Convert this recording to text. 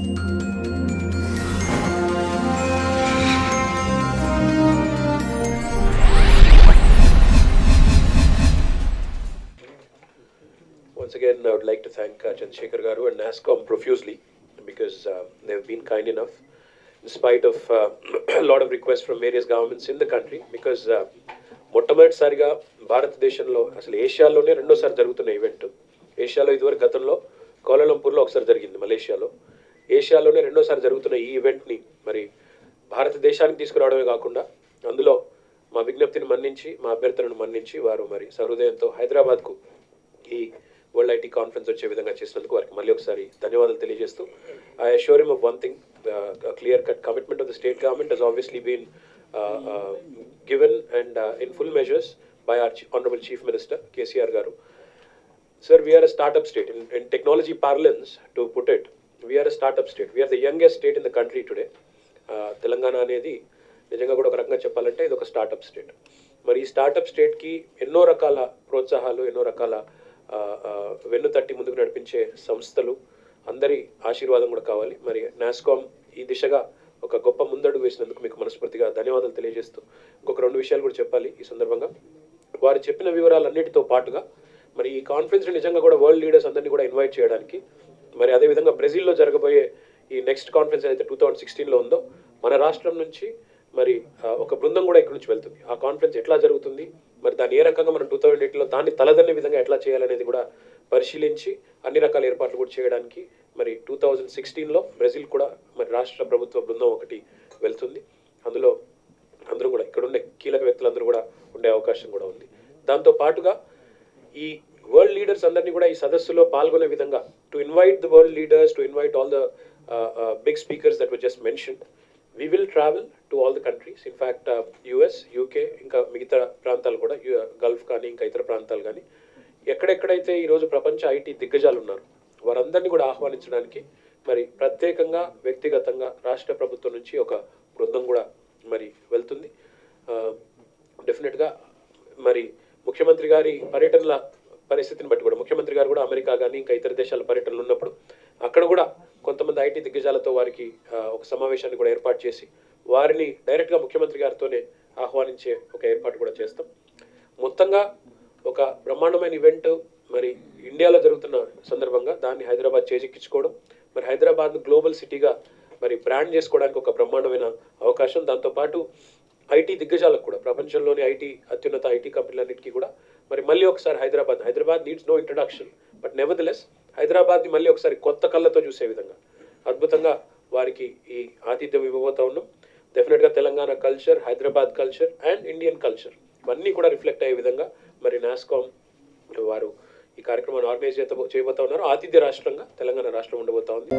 Once again, I would like to thank Chandrasekhar Garu and NASSCOM profusely because they've been kind enough, in spite of a lot of requests from various governments in the country, because మొట్టమొదటిసారిగా భారతదేశంలో అసలు ఏషియాలోనే రెండోసారి జరుగుతున్న event. ఏషియాలో ఇదివరకు గతంలో కౌలాలంపూర్లో ఒకసారి జరిగింది, మలేషియాలో. ఏషియాలోనే రెండోసారి జరుగుతున్న ఈ ఈవెంట్ని మరి భారతదేశానికి తీసుకురావడమే కాకుండా అందులో మా విజ్ఞప్తిని మన్నించి, మా అభ్యర్థనను మన్నించి వారు మరి సహృదయంతో హైదరాబాద్కు ఈ వరల్డ్ ఐటీ కాన్ఫరెన్స్ వచ్చే విధంగా చేసినందుకు వారికి మళ్ళీ ఒకసారి ధన్యవాదాలు తెలియజేస్తూ, I assure him of one thing, clear cut commitment of the state government has obviously been given and in full measures by our Honorable Chief Minister KCR Garu. Sir, we are a startup state. In technology parlance, to put it, we are a startup state. We are the youngest state in the country today. Telangana అనేది నిజంగా కూడా ఒక రకంగా చెప్పాలంటే ఇది ఒక startup state. మరి ఈ స్టార్టప్ స్టేట్కి ఎన్నో రకాల ప్రోత్సాహాలు, ఎన్నో రకాల వెన్ను తట్టి ముందుకు నడిపించే సంస్థలు అందరి ఆశీర్వాదం కూడా కావాలి. మరి నాస్కామ్ ఈ దిశగా ఒక గొప్ప ముందడుగు వేసినందుకు మీకు మనస్ఫూర్తిగా ధన్యవాదాలు తెలియజేస్తూ ఇంకొక రెండు విషయాలు కూడా చెప్పాలి ఈ సందర్భంగా. వారు చెప్పిన వివరాలన్నిటితో పాటుగా మరి ఈ కాన్ఫరెన్స్ని నిజంగా కూడా వరల్డ్ లీడర్స్ అందరినీ కూడా ఇన్వైట్ చేయడానికి, మరి అదేవిధంగా బ్రెజిల్లో జరగబోయే ఈ నెక్స్ట్ కాన్ఫరెన్స్ ఏదైతే 2016లో ఉందో మన రాష్ట్రం నుంచి మరి ఒక బృందం కూడా ఇక్కడ నుంచి వెళ్తుంది. ఆ కాన్ఫరెన్స్ ఎట్లా జరుగుతుంది, మరి దాన్ని ఏ రకంగా మనం 2008లో దాన్ని తలదన్నే విధంగా ఎట్లా చేయాలనేది కూడా పరిశీలించి అన్ని రకాల ఏర్పాట్లు కూడా చేయడానికి మరి 2016లో బ్రెజిల్ కూడా మరి రాష్ట్ర ప్రభుత్వ బృందం ఒకటి వెళ్తుంది. అందులో అందరూ కూడా ఇక్కడ ఉండే కీలక వ్యక్తులందరూ కూడా ఉండే అవకాశం కూడా ఉంది. దాంతో పాటుగా ఈ వరల్డ్ లీడర్స్ అందరినీ కూడా ఈ సదస్సులో పాల్గొనే విధంగా to invite the world leaders, to invite all the big speakers that were just mentioned, we will travel to all the countries. In fact, US, UK, ఇంకా మిగతా ప్రాంతాలు కూడా, గల్ఫ్ కానీ ఇంకా ఇతర ప్రాంతాలు కానీ ఎక్కడెక్కడైతే ఈరోజు ప్రపంచ ఐటీ దిగ్గజాలు ఉన్నారు వారందరినీ కూడా ఆహ్వానించడానికి మరి ప్రత్యేకంగా వ్యక్తిగతంగా రాష్ట్ర ప్రభుత్వం నుంచి ఒక బృందం కూడా మరి వెళ్తుంది. డెఫినెట్గా మరి ముఖ్యమంత్రి గారి పర్యటనల పరిస్థితిని బట్టి కూడా ముఖ్యమంత్రి గారు కూడా అమెరికా కానీ ఇంకా ఇతర దేశాల పర్యటనలు ఉన్నప్పుడు అక్కడ కూడా కొంతమంది ఐటీ దిగ్గజాలతో వారికి ఒక సమావేశాన్ని కూడా ఏర్పాటు చేసి వారిని డైరెక్ట్గా ముఖ్యమంత్రి గారితోనే ఆహ్వానించే ఒక ఏర్పాటు కూడా చేస్తాం. మొత్తంగా ఒక బ్రహ్మాండమైన ఈవెంట్ మరి ఇండియాలో జరుగుతున్న సందర్భంగా దాన్ని హైదరాబాద్ చేజిక్కించుకోవడం, మరి హైదరాబాద్ గ్లోబల్ సిటీగా మరి బ్రాండ్ చేసుకోవడానికి ఒక బ్రహ్మాండమైన అవకాశం. దాంతోపాటు ఐటీ దిగ్గజాలకు కూడా, ప్రపంచంలోని అత్యున్నత ఐటీ కంపెనీలన్నిటికీ కూడా మరి మళ్ళీ ఒకసారి Hyderabad needs no introduction, but nevertheless హైదరాబాద్ని మళ్ళీ ఒకసారి కొత్త కళ్ళతో చూసే విధంగా అద్భుతంగా వారికి ఈ ఆతిథ్యం ఇవ్వబోతా ఉన్నాం. డెఫినెట్గా Telangana culture, Hyderabad culture and Indian culture ఇవన్నీ కూడా రిఫ్లెక్ట్ అయ్యే విధంగా మరి నాస్కామ్ వారు ఈ కార్యక్రమాన్ని ఆర్గనైజ్ చేయబోతా ఉన్నారు. ఆతిథ్య రాష్ట్రంగా తెలంగాణ రాష్ట్రం ఉండబోతా ఉంది.